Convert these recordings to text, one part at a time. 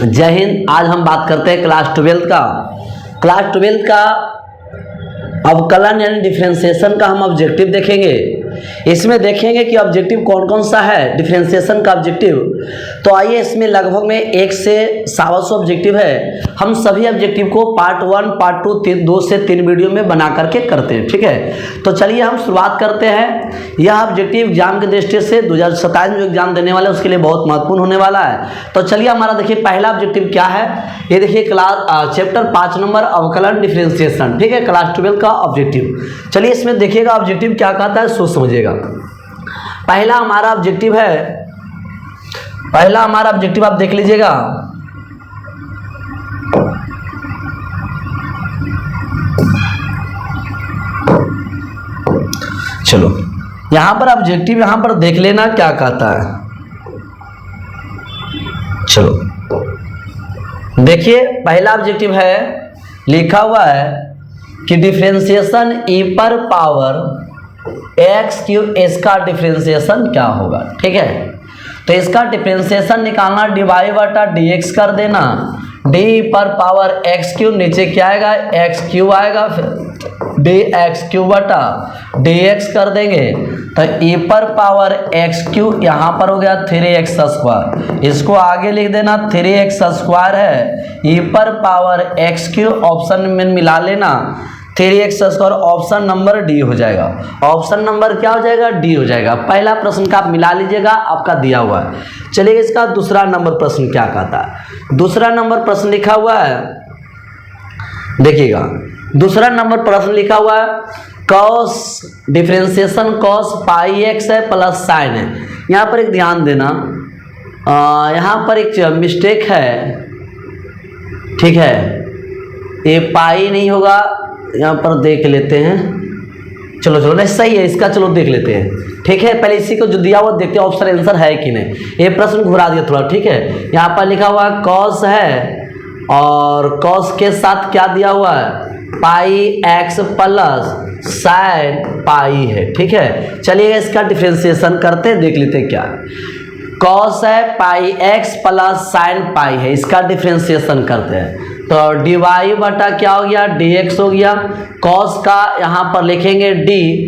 जय हिंद। आज हम बात करते हैं क्लास 12 का। क्लास 12 का अवकलन यानी डिफरेंशिएशन का हम ऑब्जेक्टिव देखेंगे। इसमें देखेंगे कि ऑब्जेक्टिव कौन कौन सा है डिफरेंशिएशन का ऑब्जेक्टिव। तो आइए, इसमें लगभग में 1 से 125 ऑब्जेक्टिव है। हम सभी ऑब्जेक्टिव को पार्ट 1, पार्ट 2, 2 से 3 वीडियो में बना करके करते हैं। ठीक है, तो चलिए हम शुरुआत करते हैं। यह ऑब्जेक्टिव एग्जाम की दृष्टि से 2027 में जो एग्जाम देने वाले हैं उसके लिए बहुत महत्वपूर्ण होने वाला है। तो चलिए, हमारा देखिए पहला ऑब्जेक्टिव क्या है। ये देखिए क्लास चैप्टर 5 नंबर अवकलन डिफरेंशिएशन। ठीक है, क्लास 12 का ऑब्जेक्टिव। चलिए इसमें देखिएगा ऑब्जेक्टिव क्या कहता है, सोच समझिएगा। पहला हमारा ऑब्जेक्टिव आप देख लीजिएगा। चलो यहां पर ऑब्जेक्टिव यहां पर देख लेना क्या कहता है। चलो देखिए, पहला ऑब्जेक्टिव है, लिखा हुआ है कि डिफरेंशिएशन e पर पावर एक्स क्यूब, इसका डिफरेंशिएशन क्या होगा। ठीक है, तो इसका डिफरेंशिएशन निकालना dy बटा dx कर देना। d पर पावर एक्स क्यूब, नीचे क्या आएगा एक्स क्यूब आएगा, फिर dx क्यूब बटा dx कर देंगे। तो e पर पावर एक्स क्यूब यहाँ पर हो गया 3x स्क्वायर, इसको आगे लिख देना 3x स्क्वायर है। e पर पावर एक्स क्यूब ऑप्शन में मिला लेना 3x square, option number D हो जाएगा। ऑप्शन नंबर क्या हो जाएगा, डी हो जाएगा। पहला प्रश्न का आप मिला लीजिएगा, आपका दिया हुआ है। चलिए इसका दूसरा नंबर प्रश्न क्या कहता है। दूसरा नंबर प्रश्न लिखा हुआ है, देखिएगा दूसरा नंबर प्रश्न लिखा हुआ है, cos differentiation cos pi x है प्लस साइन है। यहाँ पर एक ध्यान देना, यहाँ पर एक मिस्टेक है। ठीक है, ये पाई नहीं होगा, यहाँ पर देख लेते हैं। चलो नहीं सही है इसका, चलो देख लेते हैं। ठीक है, पहले इसी को जो दिया हुआ देखते हैं ऑप्शन आंसर है कि नहीं। ये प्रश्न घुरा दिया थोड़ा। ठीक है, यहाँ पर लिखा हुआ है कॉस है और कॉस के साथ क्या दिया हुआ है, पाई एक्स प्लस साइन पाई है। ठीक है, चलिए इसका डिफरेंशिएशन करते हैं, देख लेते हैं क्या। कॉस है पाई एक्स प्लस साइन पाई है, इसका डिफरेंशिएशन करते हैं। तो डी वाई बटा क्या हो गया dx हो गया। कॉस का यहाँ पर लिखेंगे D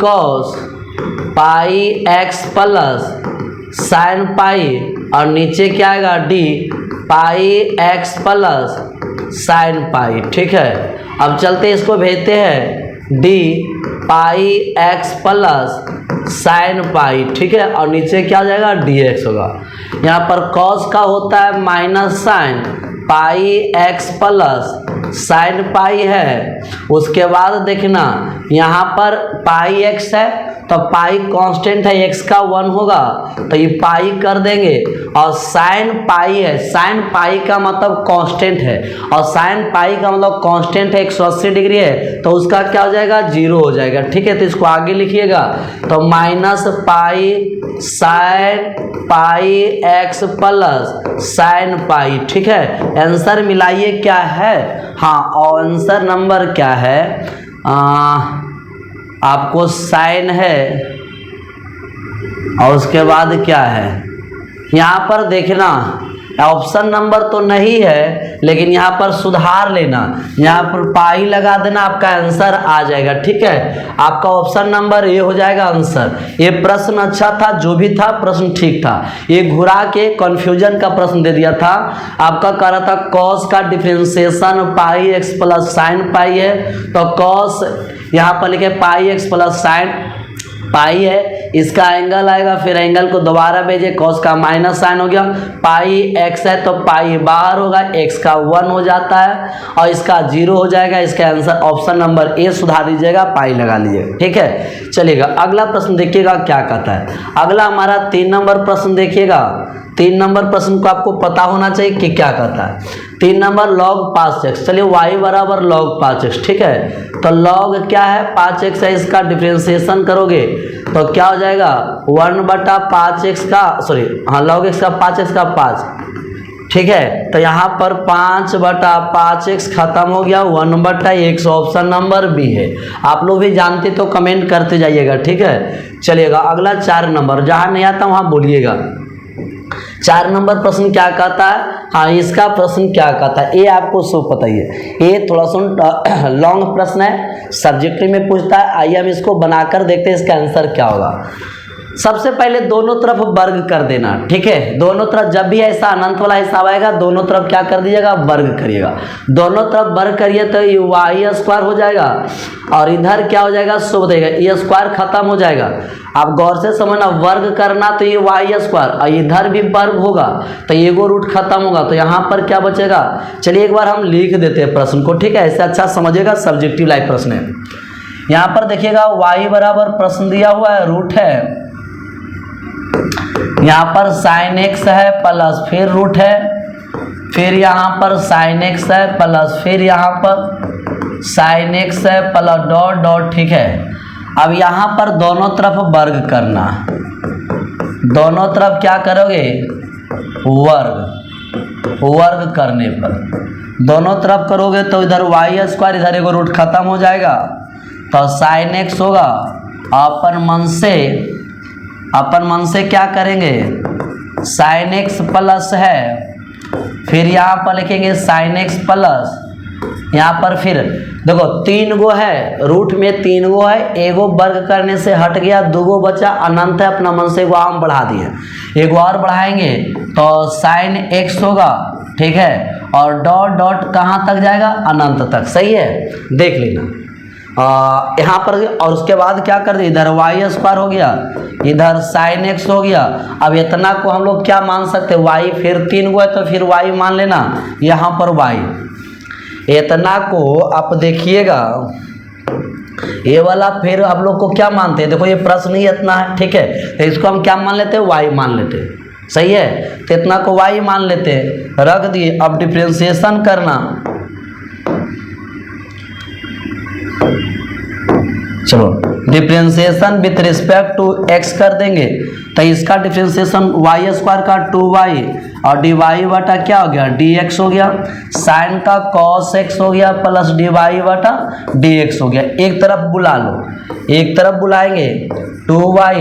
cos pi x plus sine pi, और नीचे क्या आएगा डी पाई एक्स प्लस साइन पाई। ठीक है, अब चलते इसको भेजते हैं डी पाई एक्स प्लस साइन पाई। ठीक है, और नीचे क्या हो जाएगा dx होगा। यहाँ पर कॉस का होता है minus sine pi x plus sine pi है। उसके बाद देखना यहाँ पर पाई एक्स है तो पाई कांस्टेंट है, एक्स का 1 होगा तो ये पाई कर देंगे। और साइन पाई है, साइन पाई का मतलब कांस्टेंट है, और साइन पाई का मतलब कांस्टेंट है 180 डिग्री है, तो उसका क्या हो जाएगा 0 हो जाएगा। ठीक है, तो इसको आगे लिखिएगा, तो minus pi sine pi x plus sine pi. ठीक है, आंसर मिलाइए क्या है। हाँ, और आंसर नंबर क्या है, आपको साइन है और उसके बाद क्या है, यहाँ पर देखना ऑप्शन नंबर तो नहीं है, लेकिन यहाँ पर सुधार लेना, यहाँ पर पाई लगा देना, आपका आंसर आ जाएगा। ठीक है, आपका ऑप्शन नंबर ये हो जाएगा आंसर। ये प्रश्न अच्छा था, जो भी था प्रश्न ठीक था। ये घुरा के कंफ्यूजन का प्रश्न दे दिया था। आपका कह रहा था कॉस का डिफरेंशिएशन पाई एक्स प्लस साइन पाई है, तो कॉस यहाँ पर लिखे पाई एक्स प्लस साइन पाई है, इसका एंगल आएगा, फिर एंगल को दोबारा भेजे, कॉस का माइनस साइन हो गया, पाई एक्स है तो पाई बाहर होगा, एक्स का 1 हो जाता है और इसका 0 हो जाएगा। इसका आंसर ऑप्शन नंबर ए सुधार दीजिएगा, पाई लगा लीजिएगा। ठीक है, चलिएगा अगला प्रश्न देखिएगा क्या कहता है। अगला हमारा 3 नंबर प्रश्न देखिएगा। 3 नंबर प्रश्न को आपको पता होना चाहिए कि क्या कहता है। 3 नंबर log 5x। चलिए y बराबर log 5x। ठीक है, तो log क्या है 5x है, इसका डिफरेंशिएशन करोगे तो क्या हो जाएगा 1 बटा 5x का, सॉरी हाँ log x का 5x का 5 ठीक है। तो यहाँ पर 5/5x खत्म हो गया, 1/x ऑप्शन नंबर बी है। आप लोग भी जानते तो कमेंट करते जाइएगा, ठीक है। चलिएगा अगला 4 नंबर, जहाँ नहीं आता वहाँ बोलिएगा। 4 नंबर प्रश्न क्या कहता है, हाँ इसका प्रश्न क्या कहता है ये आपको सब पता ही है। ये थोड़ा सा लॉन्ग प्रश्न है, सब्जेक्ट में पूछता है। आइए हम इसको बनाकर देखते हैं इसका आंसर क्या होगा। सबसे पहले दोनों तरफ वर्ग कर देना, ठीक है। दोनों तरफ जब भी ऐसा अनंत वाला हिसाब आएगा दोनों तरफ क्या कर दीजिएगा, वर्ग करिएगा। दोनों तरफ वर्ग करिए तो ये वाई स्क्वायर हो जाएगा और इधर क्या हो जाएगा, सो देगा, ये स्क्वायर खत्म हो जाएगा। आप गौर से समझना, वर्ग करना तो ये वाई स्क्वायर और इधर भी वर्ग होगा तो ये गो रूट खत्म होगा, तो यहाँ पर क्या बचेगा। चलिए एक बार हम लिख देते हैं प्रश्न को, ठीक है, ऐसे अच्छा समझिएगा, सब्जेक्टिव लाइफ प्रश्न है। यहाँ पर देखिएगा y बराबर प्रश्न दिया हुआ है, रूट है, यहाँ पर sin x है प्लस फिर रूट है, फिर यहाँ पर sin x है प्लस फिर यहाँ पर sin x है प्लस डॉट डॉट, ठीक है। अब यहाँ पर दोनों तरफ वर्ग करना, दोनों तरफ क्या करोगे, वर्ग करने पर दोनों तरफ करोगे तो इधर वाई स्क्वायर, इधर एगो रूट खत्म हो जाएगा तो sin x होगा। अपन मन से क्या करेंगे, sin x प्लस है, फिर यहाँ पर लिखेंगे sin x प्लस, यहाँ पर फिर देखो 3 गो है, रूट में 3 गो है, एगो वर्ग करने से हट गया, 2 गो बचा, अनंत है, अपना मन से एगो आम बढ़ा दिए, एगो और बढ़ाएंगे तो sin x होगा, ठीक है। और डॉट डॉट कहाँ तक जाएगा, अनंत तक, सही है, देख लेना। यहाँ पर और उसके बाद क्या कर दिए, इधर वाई स्क्वायर हो गया, इधर sin x हो गया। अब इतना को हम लोग क्या मान सकते हैं, y, फिर 3 गो है तो फिर y मान लेना, यहाँ पर y। इतना को आप देखिएगा, ये वाला फिर आप लोग को क्या मानते हैं, देखो ये प्रश्न ही इतना है, ठीक है, तो इसको हम क्या मान लेते हैं, y मान लेते हैं, सही है। तो इतना को y मान लेते हैं, रख दिए। अब डिफ्रेंशिएशन करना, चलो differentiation with respect to x कर देंगे तो इसका डिफ्रेंशिएशन वाई स्क्वायर का 2y और dy बटा क्या हो गया, dx हो गया। साइन का cos x हो गया प्लस dy बटा dx हो गया। एक तरफ बुला लो, एक तरफ बुलाएंगे 2y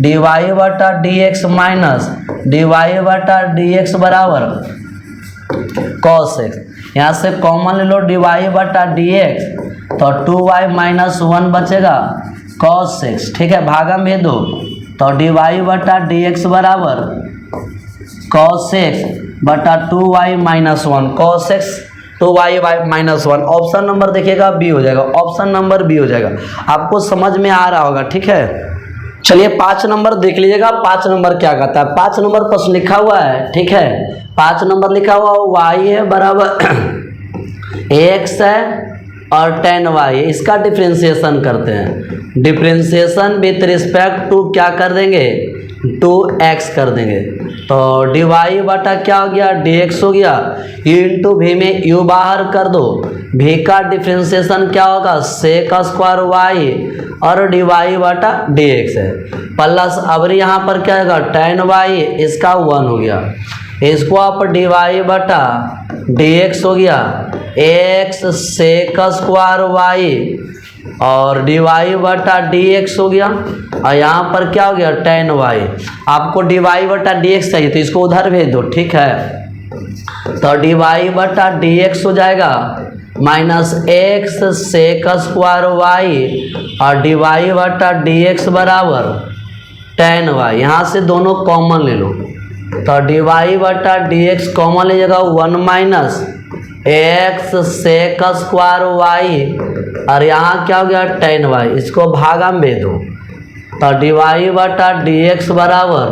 dy बटा dx माइनस dy बटा dx बराबर cos x। यहाँ से कॉमन ले लो dy बटा dx तो 2y माइनस 1 बचेगा cos x, ठीक है, भागा में दो तो dy बटा dx बराबर cos x बटा 2y minus 1, cos x 2y minus 1। Option number देखिएगा बी हो जाएगा, ऑप्शन नंबर बी हो जाएगा। आपको समझ में आ रहा होगा, ठीक है। चलिए 5 नंबर देख लीजिएगा, 5 नंबर क्या कहता है। 5 नंबर प्रश्न लिखा हुआ है, ठीक है, 5 नंबर लिखा हुआ y है बराबर x है और tan y, इसका डिफ्रेंशिएशन करते हैं। डिफ्रेंशिएशन विथ रिस्पेक्ट टू क्या कर देंगे, 2x कर देंगे तो dy बटा क्या हो गया, dx हो गया। इंटू v में u बाहर कर दो, v का डिफ्रेंशिएशन क्या होगा, sec स्क्वायर y और dy बटा dx है प्लस अब यहाँ पर क्या होगा tan y, इसका 1 हो गया, इसको आप dy बटा dx हो गया, x sec स्क्वायर y और dy बटा dx हो गया और यहाँ पर क्या हो गया tan y। आपको dy बटा dx चाहिए तो इसको उधर भेज दो, ठीक है। तो dy बटा dx हो जाएगा minus x sec square y और dy बटा dx बराबर tan y। यहाँ से दोनों कॉमन ले लो तो dy बटा dx कॉमन लीजिएगा 1 minus x sec square y और यहाँ क्या हो गया tan y, इसको भागा में दो तो dy बटा dx बराबर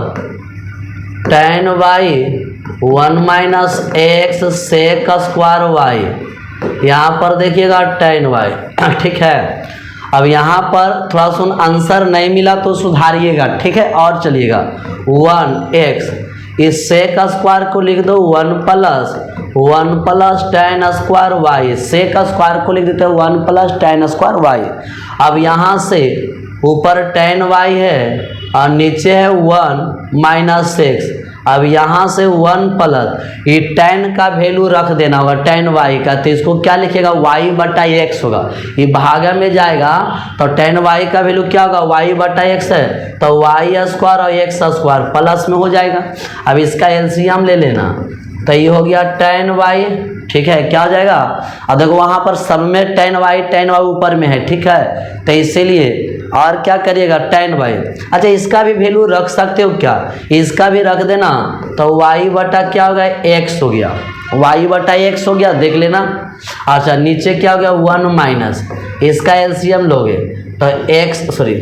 tan y 1 minus x sec square y, यहाँ पर देखिएगा tan y, ठीक है। अब यहाँ पर थोड़ा सा आंसर नहीं मिला तो सुधारिएगा, ठीक है। और चलिएगा 1x, इस sec स्क्वायर को लिख दो 1 plus tan square y, sec square को लिख देते हैं 1 प्लस tan स्क्वायर y। अब यहाँ से ऊपर tan y है और नीचे है 1 माइनस x अब यहाँ से 1 प्लस ये tan का वैल्यू रख देना होगा, tan y का, तो इसको क्या लिखेगा y बटा x होगा, ये भागा में जाएगा तो tan y का वैल्यू क्या होगा y बटा x है, तो y स्क्वायर और x स्क्वायर प्लस में हो जाएगा। अब इसका एलसीएम ले लेना, तो ये हो गया tan y, ठीक है, क्या हो जाएगा। अब देखो वहाँ पर सब में tan y ऊपर में है, ठीक है, तो इसीलिए और क्या करिएगा tan y। अच्छा इसका भी वैल्यू रख सकते हो क्या, इसका भी रख देना, तो y बटा क्या हो गया x हो गया, y बटा x हो गया, देख लेना। अच्छा नीचे क्या हो गया 1 माइनस, इसका एलसीएम लोगे तो x सॉरी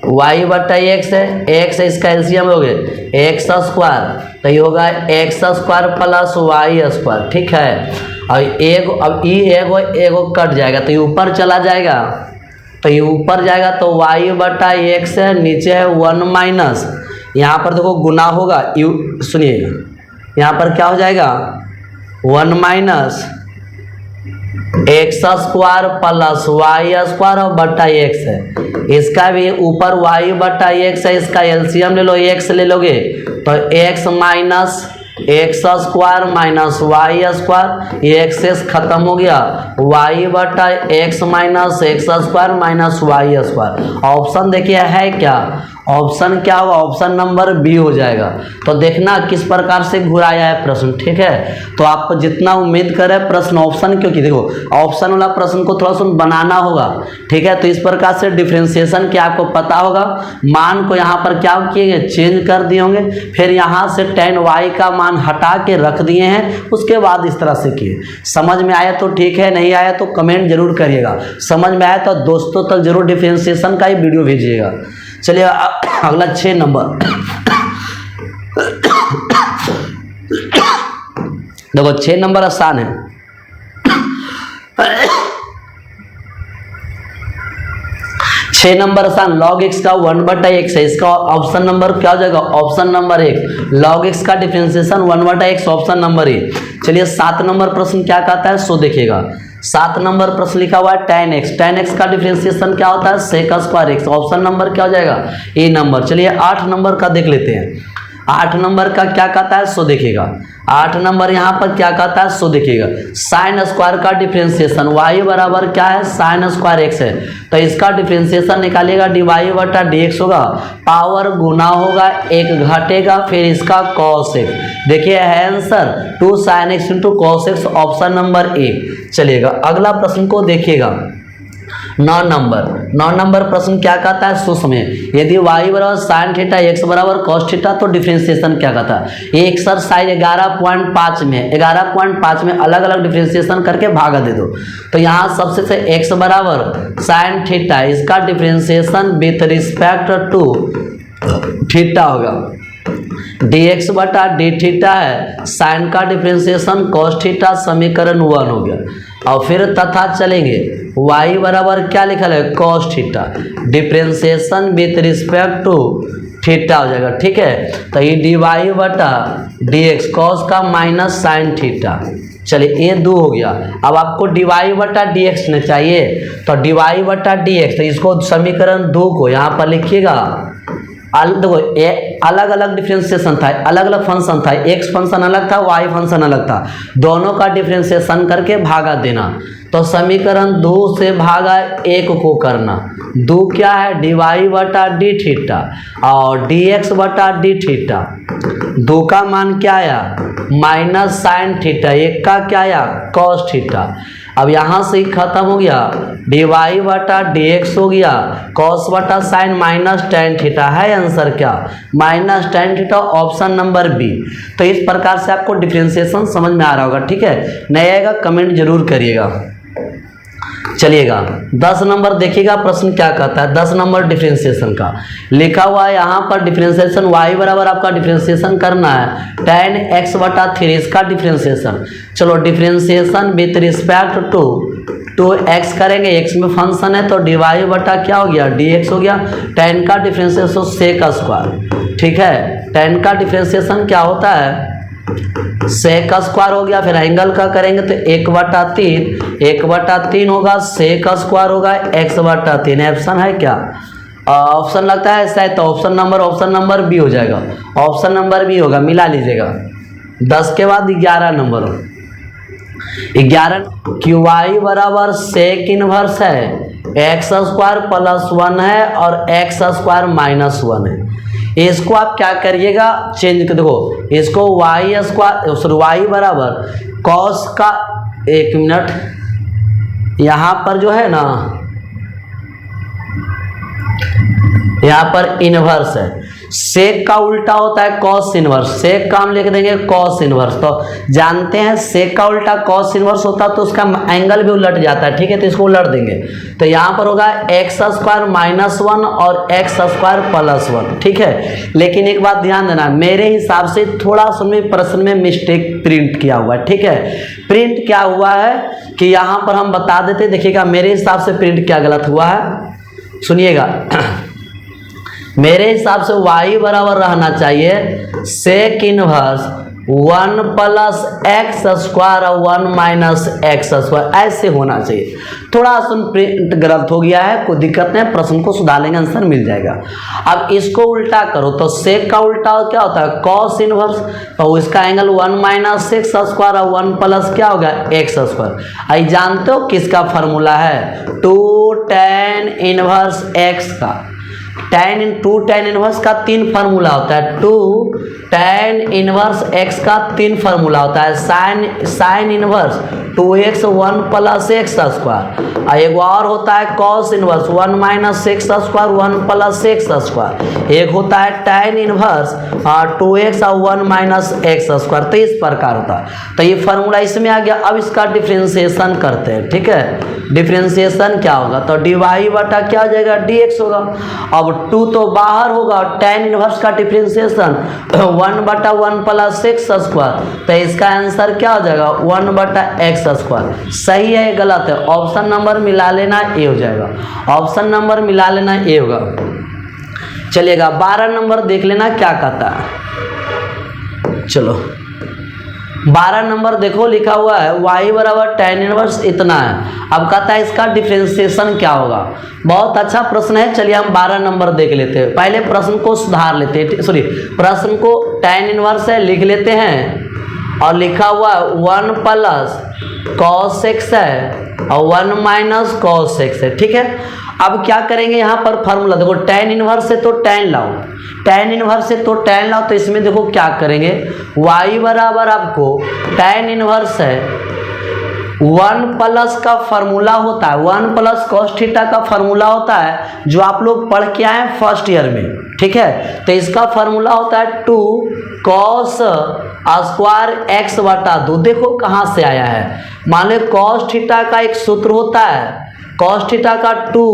y बटा x है, x है, इसका एलसीएम लोगे x स्क्वायर, तो ये होगा x square plus y square, ठीक है। और एगो अब ये एगो कट जाएगा तो ये ऊपर चला जाएगा, तो ये ऊपर जाएगा तो y बटा x है, नीचे है 1 माइनस, यहाँ पर देखो गुना होगा, सुनिए यहाँ पर क्या हो जाएगा 1 minus x square plus y square और बटा x है, इसका भी ऊपर y बटा x है, इसका एलसीएम ले लो, x ले लोगे तो x minus x square minus y square, ये एक्सेस खत्म हो गया, y बटा x minus x square minus y square. Option देखिए है क्या, ऑप्शन क्या होगा, ऑप्शन नंबर बी हो जाएगा। तो देखना किस प्रकार से घुराया है प्रश्न, ठीक है। तो आप जितना उम्मीद करें प्रश्न ऑप्शन, क्योंकि देखो ऑप्शन वाला प्रश्न को थोड़ा सा बनाना होगा, ठीक है। तो इस प्रकार से डिफ्रेंशिएशन क्या आपको पता होगा, मान को यहाँ पर क्या किए चेंज कर दिए होंगे, फिर यहाँ से tan y का मान हटा के रख दिए हैं, उसके बाद इस तरह से किए। समझ में आया तो ठीक है, नहीं आया तो कमेंट जरूर करिएगा, समझ में आया तो दोस्तों तक जरूर डिफ्रेंशिएशन का ही वीडियो भेजिएगा। चलिए अगला 6 नंबर देखो 6 नंबर आसान है। 6 नंबर आसान, log x का 1 बटा x है, इसका ऑप्शन नंबर क्या हो जाएगा, ऑप्शन नंबर 1 log x का डिफरेंशिएशन 1 बटा x, ऑप्शन नंबर 1। चलिए 7 नंबर प्रश्न क्या कहता है सो देखिएगा। 7 नंबर प्रश्न लिखा हुआ है tan x का डिफरेंशिएशन क्या होता है sec square x, option number क्या हो जाएगा ए नंबर। चलिए 8 नंबर का देख लेते हैं। 8 नंबर का क्या कहता है सो देखिएगा। 8 नंबर यहाँ पर क्या कहता है सो देखिएगा, साइन स्क्वायर का डिफरेंशिएशन y बराबर क्या है साइन स्क्वायर x है, तो इसका डिफरेंशिएशन निकालिएगा dy बटा dx होगा, पावर गुना होगा, एक घटेगा, फिर इसका cos x। देखिए है answer 2 sin x into cos x, option number A. चलिएगा अगला प्रश्न को देखिएगा। 9 नंबर प्रश्न क्या कहता है सो समय, यदि y बराबर साइन थीटा x बराबर cos थीटा तो डिफरेंशिएशन क्या कहता है। ये एक्सरसाइज 11.5 में 11.5 में अलग अलग डिफरेंशिएशन करके भागा दे दो। तो यहाँ सबसे से x बराबर साइन थीटा, इसका differentiation with respect to theta होगा, dx बटा डी थीटा है, साइन का डिफरेंशिएशन cos थीटा, समीकरण 1 हो गया। और फिर तथा चलेंगे y बराबर क्या लिखा है cos theta, differentiation with respect to theta हो जाएगा, ठीक है। तो ये dy बटा dx cos का माइनस साइन थीटा। चलिए ये 2 हो गया। अब आपको dy बटा dx ने चाहिए, तो dy बटा dx, तो इसको समीकरण 2 को यहाँ पर लिखिएगा। देखो अलग अलग डिफरेंशिएशन था, अलग अलग फंक्शन था, x फंक्शन अलग था, y फंक्शन अलग था, दोनों का डिफरेंशिएशन करके भागा देना। तो समीकरण 2 से भागा 1 को करना, 2 क्या है dy बटा डी थीटा और dx बटा डी थीटा, 2 का मान क्या आया माइनस साइन थीटा, 1 का क्या आया cos थीटा। अब यहाँ से ही खत्म हो गया, dy बटा dx हो गया, cos बटा साइन माइनस tan थीटा है आंसर क्या minus tan theta, option number B. तो इस प्रकार से आपको डिफरेंशिएशन समझ में आ रहा होगा, ठीक है। नहीं आएगा कमेंट जरूर करिएगा। चलिएगा 10 नंबर देखिएगा प्रश्न क्या कहता है। 10 नंबर डिफरेंशिएशन का लिखा हुआ है यहाँ पर, डिफरेंशिएशन y बराबर आपका डिफरेंशिएशन करना है tan x बटा 3, इसका डिफरेंशिएशन। चलो differentiation with respect to x करेंगे, x में फंक्शन है तो dy बटा क्या हो गया dx हो गया, tan का डिफरेंशिएशन sec स्क्वायर, ठीक है। tan का डिफरेंशिएशन क्या होता है सेक स्क्वायर हो गया, फिर एंगल का करेंगे तो 1/3 होगा, सेक स्क्वायर होगा x बटा 3, ऑप्शन है क्या ऑप्शन लगता है शायद, तो ऑप्शन नंबर बी हो जाएगा, ऑप्शन नंबर बी होगा, मिला लीजिएगा। 10 के बाद 11 नंबर, 11 क्यू वाई बराबर सेक इनवर्स है, एक्स स्क्वायर प्लस 1 है और एक्स स्क्वायर माइनस 1 है। इसको आप क्या करिएगा, चेंज कर, देखो इसको वाई स्क्वायर सॉरी वाई बराबर कॉस का, एक मिनट, यहाँ पर जो है ना, यहाँ पर इनवर्स है, सेक का उल्टा होता है कॉस इनवर्स, सेक का हम लिख देंगे कॉस इनवर्स, तो जानते हैं सेक का उल्टा कॉस इनवर्स होता है तो उसका एंगल भी उलट जाता है, ठीक है, तो इसको उलट देंगे, तो यहाँ पर होगा एक्स स्क्वायर माइनस 1 और एक्स स्क्वायर प्लस 1, ठीक है। लेकिन एक बात ध्यान देना, मेरे हिसाब से थोड़ा सुनिए, प्रश्न में मिस्टेक प्रिंट किया हुआ है, ठीक है। प्रिंट क्या हुआ है कि यहाँ पर हम बता देते, देखिएगा मेरे हिसाब से प्रिंट क्या गलत हुआ है, सुनिएगा। मेरे हिसाब से y बराबर रहना चाहिए sec inverse 1 plus x square और 1 माइनस एक्स स्क्वायर, ऐसे होना चाहिए। थोड़ा सा प्रिंट गलत हो गया है, कोई दिक्कत नहीं, प्रश्न को सुधार लेंगे, आंसर मिल जाएगा। अब इसको उल्टा करो तो सेक का उल्टा क्या होता है कॉस इनवर्स, तो इसका एंगल 1 माइनस एक्स स्क्वायर और 1 प्लस क्या होगा एक्स स्क्वायर। आई जानते हो किसका फॉर्मूला है, 2 tan इनवर्स एक्स का, tan इनवर्स का 3 फार्मूला होता है, 2 tan इनवर्स x का 3 फार्मूला होता है, sine inverse 2x 1 plus x square, और एक और होता है cos inverse 1 minus x square 1 plus x square, एक होता है tan इनवर्स 2x और 1 माइनस एक्स स्क्वायर, तो इस प्रकार होता है। तो ये फार्मूला इसमें आ गया। अब इसका डिफ्रेंसिएशन करते हैं, ठीक है। डिफ्रेंसिएशन क्या होगा, तो डी वाई बटा क्या हो जाएगा dx होगा। अब 2 तो बाहर होगा, tan इनवर्स का डिफ्रेंसिएशन 1 बटा 1 प्लस एक्स स्क्वायर, तो इसका आंसर क्या हो जाएगा 1 बटा एक्स स्क्वायर। सही है गलत है, ऑप्शन नंबर मिला लेना ए हो जाएगा, ऑप्शन नंबर मिला लेना ए होगा। चलिएगा 12 नंबर देख लेना क्या कहता है। चलो 12 नंबर देखो, लिखा हुआ है y बराबर tan इनवर्स इतना है। अब कहता है इसका डिफरेंशिएशन क्या होगा। बहुत अच्छा प्रश्न है। चलिए हम 12 नंबर देख लेते हैं। पहले प्रश्न को सुधार लेते हैं, सॉरी प्रश्न को tan इनवर्स है लिख लेते हैं, और लिखा हुआ है 1 प्लस cos x है और 1 माइनस cos x है, ठीक है। अब क्या करेंगे यहाँ पर फार्मूला देखो, tan इनवर्स से तो tan लाओ, tan इनवर्स से तो tan लाओ, तो इसमें देखो क्या करेंगे, y बराबर आपको tan इनवर्स है 1 प्लस का फार्मूला होता है, 1 प्लस cos थीटा का फार्मूला होता है जो आप लोग पढ़ के आए हैं फर्स्ट ईयर में, ठीक है। तो इसका फार्मूला होता है 2 cos स्क्वायर x बटा 2। देखो कहाँ से आया है, मान लो cos थीटा का एक सूत्र होता है, cos थीटा का 2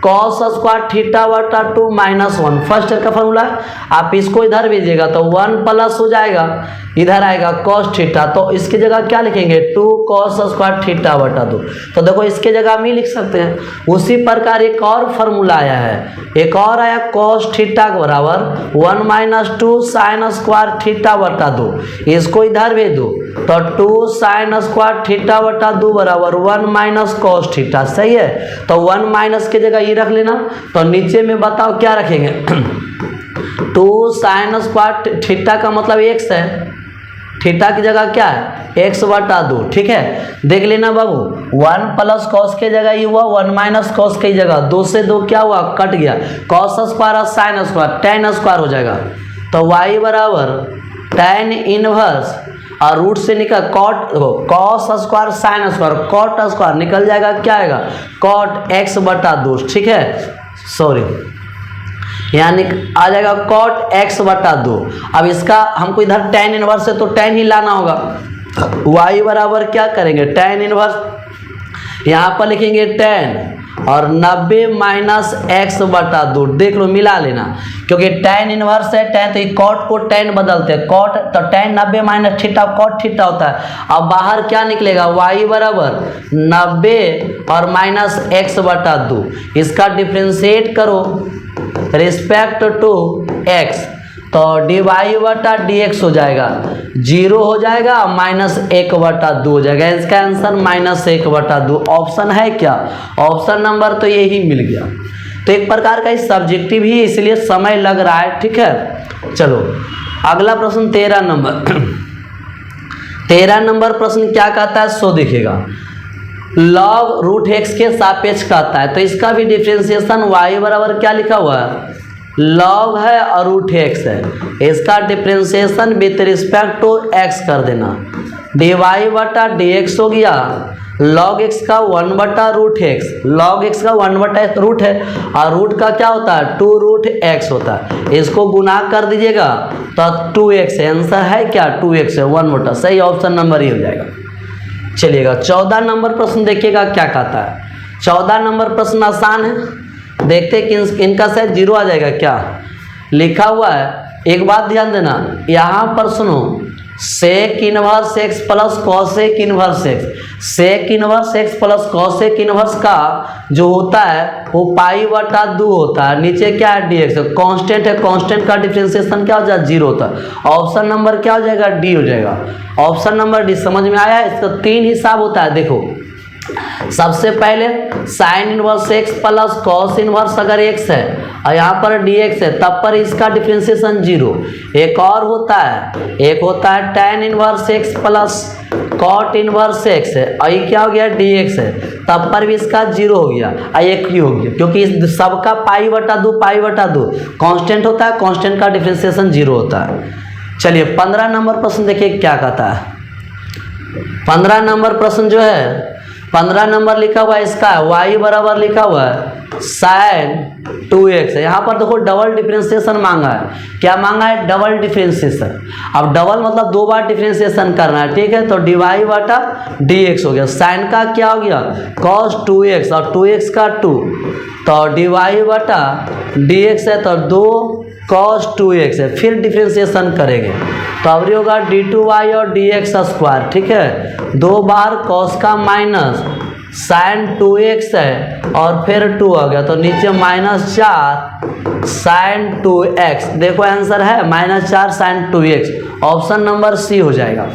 cos स्क्वायर थीटा बटा 2 माइनस 1, फर्स्ट ईयर का फॉर्मूला है। आप इसको इधर भेजिएगा तो 1 प्लस हो जाएगा, इधर आएगा cos थीटा, तो इसकी जगह क्या लिखेंगे 2 cos स्क्वायर थीटा बटा 2। तो देखो इसके जगह हम ही लिख सकते हैं। उसी प्रकार एक और फार्मूला आया है, एक और आया cos थीटा बराबर 1 माइनस 2 साइन स्क्वायर थीटा बटा 2। इसको इधर भेज दो तो 2 साइन स्क्वायर थीटा बटा 2 बराबर 1 माइनस cos थीटा। सही है, तो 1 माइनस की जगह ये रख लेना, तो नीचे में बताओ क्या रखेंगे 2 साइन स्क्वायर थीटा का मतलब x है, थीटा की जगह क्या है x बटा 2, ठीक है। देख लेना बाबू 1 प्लस कॉस के जगह ये हुआ, 1 माइनस कॉस की जगह 2 से 2 क्या हुआ कट गया, कॉस स्क्वायर और साइन स्क्वायर tan स्क्वायर हो जाएगा। तो y बराबर tan इनवर्स और रूट से निकल cos square sine square cot square निकल जाएगा, क्या आएगा कॉट x बटा 2, ठीक है, सॉरी यानी आ जाएगा cot x बटा 2। अब इसका हमको इधर tan इनवर्स है तो tan ही लाना होगा। y बराबर क्या करेंगे tan इनवर्स, यहाँ पर लिखेंगे tan और 90 माइनस x बटा 2। देख लो मिला लेना, क्योंकि tan इनवर्स है tan, तो ये cot को tan बदलते हैं, cot तो tan 90 minus theta cot theta होता है। अब बाहर क्या निकलेगा y बराबर 90 और माइनस x बटा 2। इसका डिफ्रेंशिएट करो रिस्पेक्ट टू x, तो डी वाई बटा डी एक्स हो जाएगा, 0 हो जाएगा, माइनस 1 बटा 2 हो जाएगा। इसका आंसर माइनस 1 बटा 2 ऑप्शन है क्या, ऑप्शन नंबर तो यही मिल गया। तो एक प्रकार का सब्जेक्टिव ही, इसलिए समय लग रहा है। ठीक है, चलो अगला प्रश्न 13 नंबर 13 नंबर प्रश्न क्या कहता है सो देखिएगा, लॉग रूट एक्स के सापेक्ष कहता है। तो इसका भी डिफरेंशिएशन y बराबर क्या लिखा हुआ है, लॉग है और रूट एक्स है, इसका differentiation with respect to x कर देना, dy बटा डी एक्स हो गया, लॉग एक्स का 1 बटा रूट एक्स, लॉग एक्स का 1 बटा रूट है और रूट का क्या होता है 2 रूट एक्स होता है, इसको गुना कर दीजिएगा तो 2x है, आंसर है क्या 2x है, 1 बटा, सही ऑप्शन नंबर ही हो जाएगा। चलिएगा 14 नंबर प्रश्न देखिएगा क्या कहता है। 14 नंबर प्रश्न आसान है, देखते कि इनका शायद 0 आ जाएगा क्या, लिखा हुआ है। एक बात ध्यान देना, यहाँ पर सुनो, sec inverse x plus cosec inverse x, sec inverse x plus cosec inverse का जो होता है वो पाई बटा 2 होता है, नीचे क्या है dx है, कांस्टेंट है, कांस्टेंट का डिफरेंशिएशन क्या हो जाएगा 0 होता है। ऑप्शन नंबर क्या हो जाएगा डी हो जाएगा, ऑप्शन नंबर डी। समझ में आया, इसका 3 हिसाब होता है। देखो सबसे पहले sine inverse x plus cos inverse अगर एक्स है और यहाँ पर dx है तब पर इसका डिफरेंशिएशन 0। एक और होता है, एक होता है tan inverse x plus cot inverse x है और ये क्या हो गया dx है, तब पर भी इसका 0 हो गया और ये क्यों हो गया, क्योंकि इस सबका पाई बटा 2 कांस्टेंट होता है, कांस्टेंट का डिफरेंशिएशन 0 होता है। चलिए 15 नंबर प्रश्न देखिए क्या कहता है। 15 नंबर प्रश्न जो है, 15 नंबर लिखा हुआ है इसका y बराबर लिखा हुआ है साइन 2x है। यहाँ पर देखो डबल डिफरेंशिएशन मांगा है, क्या मांगा है डबल डिफरेंशिएशन। अब डबल मतलब 2 बार डिफरेंशिएशन करना है, ठीक है। तो dy बटा dx हो गया, साइन का क्या हो गया cos 2x और 2x का 2, तो dy बटा dx है तो 2 cos 2x है, फिर डिफरेंशिएशन करेंगे तो अब होगा d2y और dx स्क्वायर, ठीक है। 2 बार cos का माइनस साइन 2x है और फिर 2 आ गया तो नीचे -4 साइन 2x, देखो आंसर है -4 sign 2x, option number C हो जाएगा।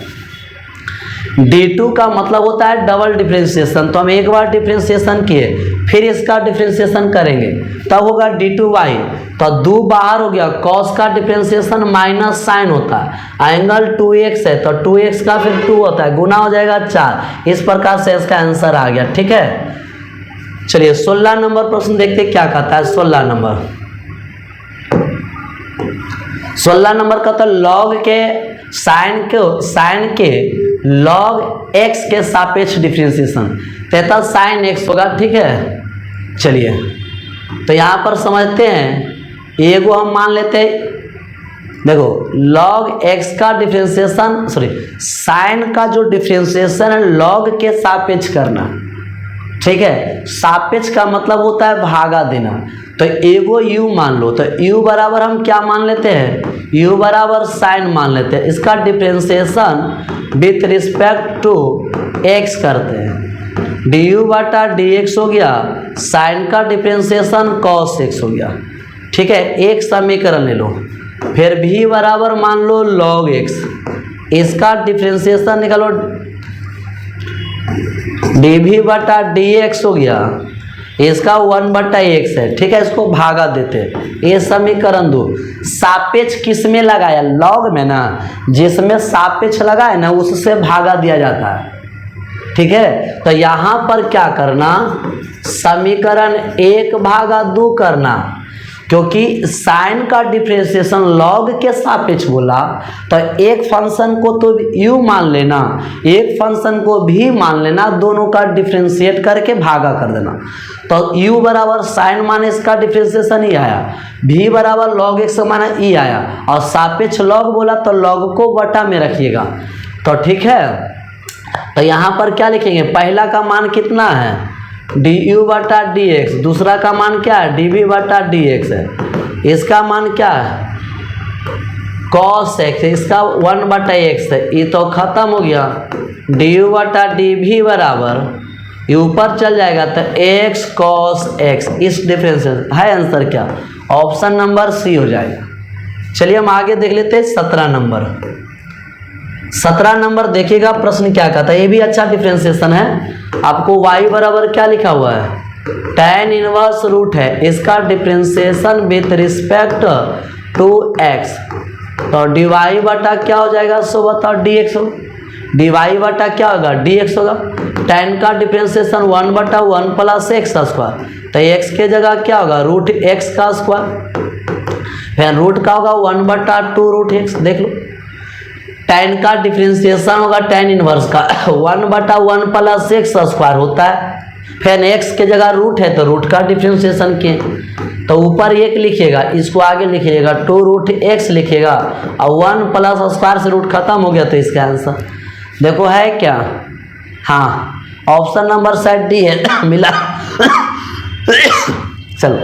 D2 का मतलब होता है डबल डिफरेंशिएशन, तो हम एक बार डिफरेंशिएशन किए फिर इसका डिफरेंशिएशन करेंगे तब होगा d2y, तो 2 बाहर हो गया, cos का डिफरेंशिएशन माइनस साइन होता है, एंगल 2x है तो 2x का फिर 2 होता है, गुना हो जाएगा 4। इस प्रकार से इसका आंसर आ गया, ठीक है। चलिए 16 नंबर प्रश्न देखते क्या कहता है। 16 नंबर का तो लॉग के साइन के लॉग x के सापेक्ष डिफरेंशिएशन, तथा साइन x होगा, ठीक है। चलिए तो यहाँ पर समझते हैं, एगो हम मान लेते हैं, देखो लॉग x का डिफरेंशिएशन साइन का जो डिफरेंशिएशन है लॉग के सापेक्ष करना, ठीक है। सापेक्ष का मतलब होता है भागा देना, तो एगो u मान लो, तो u बराबर हम क्या मान लेते हैं, u बराबर साइन मान लेते हैं, इसका differentiation with respect to x करते हैं, du बटा dx हो गया, साइन का डिफरेंशिएशन cos x हो गया, ठीक है। एक समीकरण ले लो, फिर v बराबर मान लो log x, इसका डिफरेंशिएशन निकालो, dv बटा dx हो गया, इसका 1 बटा x है, ठीक है। इसको भागा देते, ये समीकरण 2। सापेक्ष किस में लगाया, लॉग में ना, जिसमें सापेक्ष लगा है ना उससे भागा दिया जाता है, ठीक है। तो यहाँ पर क्या करना, समीकरण 1 भागा 2 करना, क्योंकि साइन का डिफरेंशिएशन लॉग के सापेक्ष बोला तो एक फंक्शन को तो u मान लेना, एक फंक्शन को भी मान लेना, दोनों का डिफरेंशिएट करके भागा कर देना। तो u बराबर साइन माने इसका डिफरेंशिएशन ही आया, v बराबर लॉग x माना e आया, और सापेक्ष लॉग बोला तो लॉग को बटा में रखिएगा, तो ठीक है। तो यहाँ पर क्या लिखेंगे, पहला का मान कितना है du बटा dx, दूसरा का मान क्या है dv बटा dx है, इसका मान क्या है cos x, इसका 1 बटा x है, ये तो खत्म हो गया। du बटा dv बराबर ये ऊपर चल जाएगा तो x cos x, इस डिफरेंस है आंसर क्या, ऑप्शन नंबर सी हो जाएगा। चलिए हम आगे देख लेते हैं 17 नंबर। 17 नंबर देखिएगा प्रश्न क्या कहता है, ये भी अच्छा डिफरेंशिएशन है। आपको y बराबर क्या लिखा हुआ है tan इनवर्स रूट है, इसका differentiation with respect to x, तो dy बटा क्या हो जाएगा सो बताओ dx हो, dy बटा क्या होगा dx होगा। tan का डिफरेंशिएशन 1 बटा 1 प्लस एक्स स्क्वायर, तो x के जगह क्या होगा रूट x का स्क्वायर, फिर रूट का होगा 1 बटा 2 रूट x। देख लो tan का डिफरेंशिएशन होगा tan इनवर्स का 1 बटा 1 प्लस एक्स स्क्वायर होता है, फिर x के जगह रूट है तो रूट का डिफरेंशिएशन किए, तो ऊपर 1 लिखिएगा, इसको आगे लिखिएगा 2 रूट x लिखिएगा और 1 प्लस स्क्वायर से रूट खत्म हो गया, तो इसका आंसर देखो है क्या, हाँ ऑप्शन नंबर शायद डी है मिला। चलो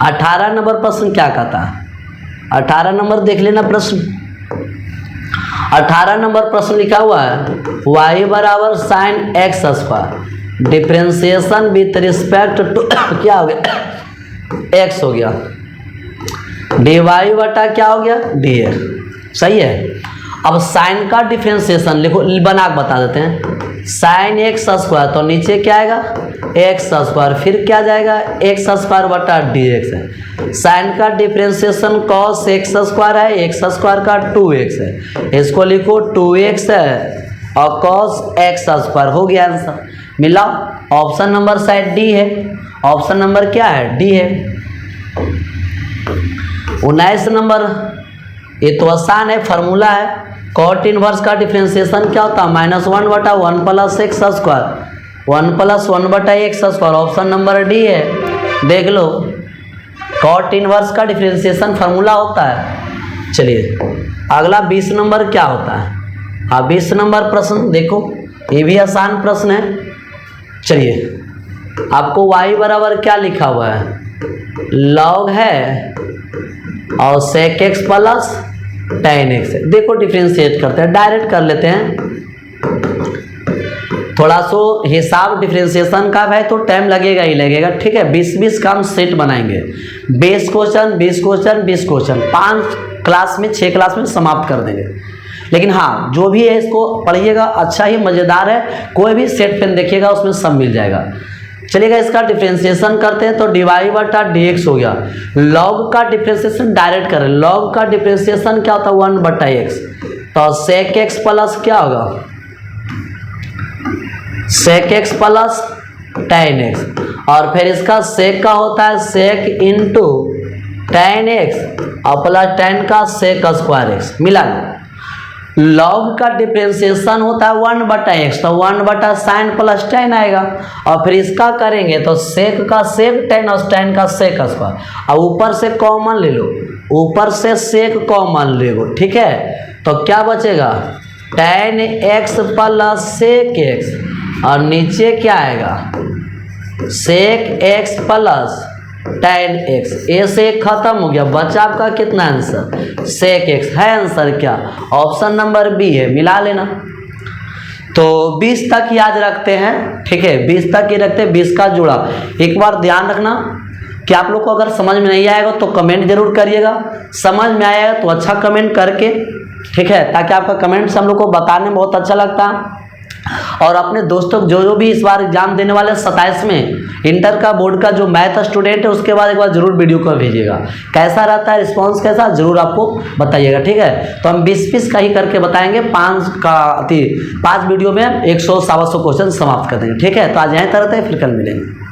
18 नंबर प्रश्न क्या कहता है, 18 नंबर देख लेना प्रश्न। 18 नंबर प्रश्न लिखा हुआ है y बराबर sine x square, differentiation with respect to क्या हो गया x हो गया, dy बटा क्या हो गया dx। सही है। अब साइन का डिफरेंशिएशन लिखो, बना के बता देते हैं, साइन एक्स स्क्वायर तो नीचे क्या आएगा एक्स स्क्वायर, फिर क्या जाएगा एक्स स्क्वायर बटा dx है। साइन का डिफरेंशिएशन कॉस एक्स स्क्वायर है, एक्स स्क्वायर का 2x है, इसको लिखो 2x है और कॉस एक्स स्क्वायर, हो गया आंसर। मिलाओ, ऑप्शन नंबर शायद डी है, ऑप्शन नंबर क्या है डी है। 19 नंबर, ये तो आसान है, फार्मूला है, कॉट इनवर्स का डिफरेंशिएशन क्या होता है -1 बटा 1 प्लस एक्स स्क्वायर, 1 प्लस 1 बटा x square, option number D है। देख लो कॉट इनवर्स का डिफरेंशिएशन फार्मूला होता है। चलिए अगला 20 नंबर क्या होता है, हाँ 20 नंबर प्रश्न देखो, ये भी आसान प्रश्न है। चलिए आपको y बराबर क्या लिखा हुआ है लॉग है और sec x plus tan x है। देखो डिफरेंशिएट करते हैं, डायरेक्ट कर लेते हैं, थोड़ा सो हिसाब डिफरेंशिएशन का है तो टाइम लगेगा ही लगेगा, ठीक है। 20-20 का हम सेट बनाएंगे, 20 क्वेश्चन 20 क्वेश्चन 20 क्वेश्चन 5 क्लास में 6 क्लास में समाप्त कर देंगे। लेकिन हाँ जो भी है इसको पढ़िएगा, अच्छा ही मज़ेदार है, कोई भी सेट पेन देखिएगा उसमें सब मिल जाएगा। चलिएगा इसका डिफरेंशिएशन करते हैं, तो dy बटा dx हो गया। log का डिफरेंशिएशन डायरेक्ट करें, log का डिफरेंशिएशन क्या होता है 1 बटा x, तो sec x प्लस क्या होगा sec x plus tan x, और फिर इसका sec का होता है sec इंटू tan x और प्लस tan का sec स्क्वायर x मिला। log का डिफरेंशिएशन होता है 1 बटा x, तो 1 बटा साइन प्लस tan आएगा, और फिर इसका करेंगे तो सेक का सेक tan और tan का सेक स्क्वायर, और ऊपर से कॉमन ले लो, ऊपर से सेक कॉमन ले लो, ठीक है। तो क्या बचेगा tan x plus sec x, और नीचे क्या आएगा sec x plus tan x, ए से खत्म हो गया, बचा आपका कितना आंसर sec x है, आंसर क्या ऑप्शन नंबर बी है, मिला लेना। तो 20 तक याद रखते हैं, ठीक है 20 तक ही रखते हैं, 20 का जुड़ा। एक बार ध्यान रखना कि आप लोग को अगर समझ में नहीं आएगा तो कमेंट जरूर करिएगा, समझ में आएगा तो अच्छा कमेंट करके, ठीक है, ताकि आपका कमेंट्स हम लोग को बताने में बहुत अच्छा लगता है। और अपने दोस्तों जो भी इस बार एग्जाम देने वाले 27 में इंटर का बोर्ड का जो मैथ स्टूडेंट है उसके बाद एक बार जरूर वीडियो को भेजिएगा, कैसा रहता है रिस्पांस कैसा जरूर आपको बताइएगा, ठीक है। तो हम 20-20 का ही करके बताएंगे, 5 वीडियो में 100-125 क्वेश्चन समाप्त कर देंगे, ठीक है। तो आज यहीं तरह फिर कल मिलेंगे।